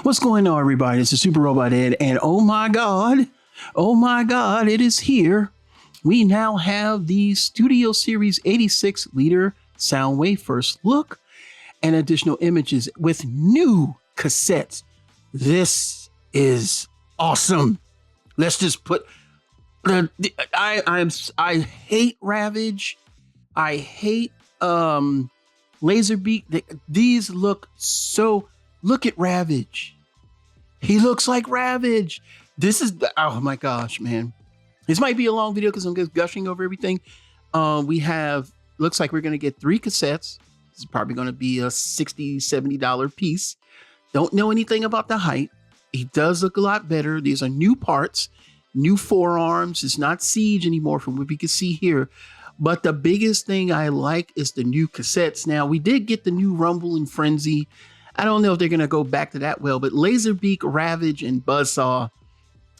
What's going on, everybody? It's the Super Robot Ed, and oh my God, it is here. We now have the Studio Series 86 liter Soundwave first look and additional images with new cassettes. This is awesome. Let's just put I hate Ravage. I hate LASERBEAK. These look so. Look at Ravage. He looks like Ravage. This is, oh my gosh, man. This might be a long video because I'm just gushing over everything. We have, looks like we're going to get 3 cassettes. This is probably going to be a $60, $70 piece. Don't know anything about the height. He does look a lot better. These are new parts, new forearms. It's not Siege anymore from what we can see here. But the biggest thing I like is the new cassettes. Now, we did get the new Rumble and Frenzy. I don't know if they're going to go back to that well, but LASERBEAK, Ravage, and BUZZSAW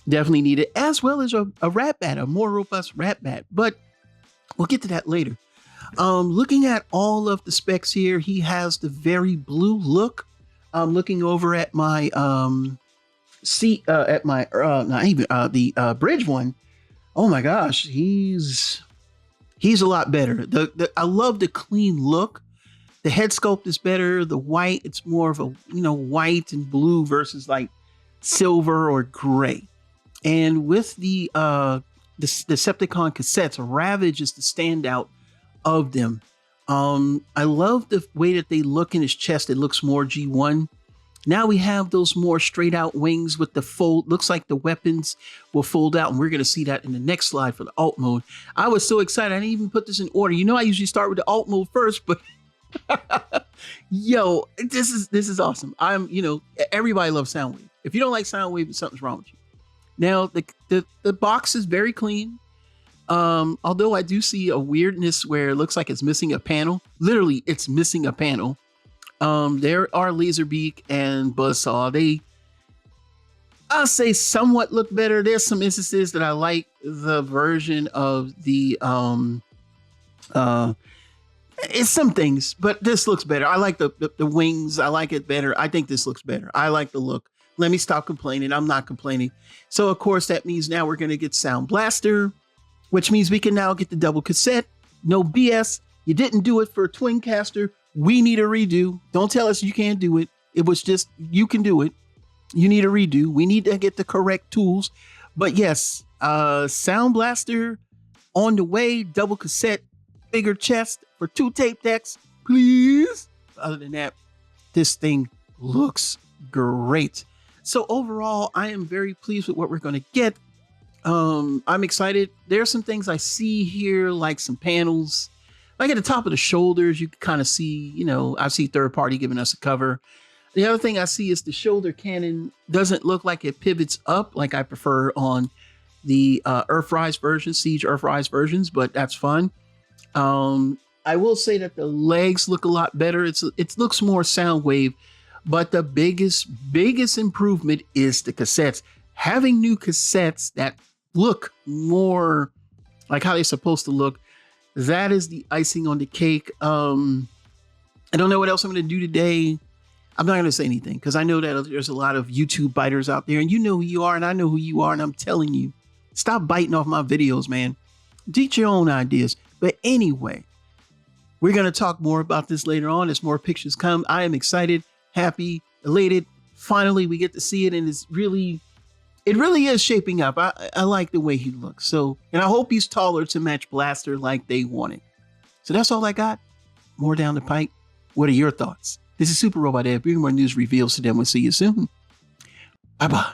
definitely need it, as well as a rat bat, a more robust rat bat. But we'll get to that later. Looking at all of the specs here, he has the very blue look. I'm looking over at my bridge one. Oh my gosh, he's a lot better. I love the clean look. The head sculpt is better. The white, it's more of a, white and blue versus like silver or gray. And with the Decepticon cassettes, Ravage is the standout of them. I love the way that they look in his chest. It looks more G1. Now we have those more straight out wings with the fold. Looks like the weapons will fold out, and we're going to see that in the next slide for the alt mode. I was so excited. I didn't even put this in order. I usually start with the alt mode first, but yo, this is awesome. Everybody loves Soundwave. If you don't like Soundwave, something's wrong with you. Now the box is very clean. Although I do see a weirdness where it looks like it's missing a panel. Literally, it's missing a panel. There are LASERBEAK and BUZZSAW. I'll say somewhat look better. There's some instances that I like the version of the it's some things, but this looks better. I like the wings. I like it better. I think this looks better. I like the look. Let me stop complaining. I'm not complaining. So of course that means now we're going to get Sound Blaster, which means we can now get the double cassette. No BS. You didn't do it for a twin caster. We need a redo. Don't tell us you can't do it. It was just, you can do it. You need a redo. We need to get the correct tools. But yes, Sound Blaster on the way, double cassette, bigger chest for 2 tape decks, please. Other than that, this thing looks great. So overall, I am very pleased with what we're going to get. I'm excited. There are some things I see here, like some panels. Like at the top of the shoulders, you can kind of see, I see third party giving us a cover. The other thing I see is the shoulder cannon doesn't look like it pivots up like I prefer on the Earthrise version, Siege Earthrise versions, but that's fun. I will say that the legs look a lot better. It looks more Soundwave, but the biggest improvement is the cassettes. Having new cassettes that look more like how they're supposed to look, that is the icing on the cake. I don't know what else I'm going to do today. I'm not going to say anything because I know that there's a lot of YouTube biters out there, and you know who you are and I know who you are, and I'm telling you, stop biting off my videos, man. Teach your own ideas. But anyway, we're going to talk more about this later on as more pictures come. I am excited, happy, elated. Finally, we get to see it, and it really is shaping up. I like the way he looks. So, and I hope he's taller to match Blaster like they wanted. So that's all I got. More down the pike. What are your thoughts? This is Super Robot Ed. Bring more news reveals to them. We'll see you soon. Bye-bye.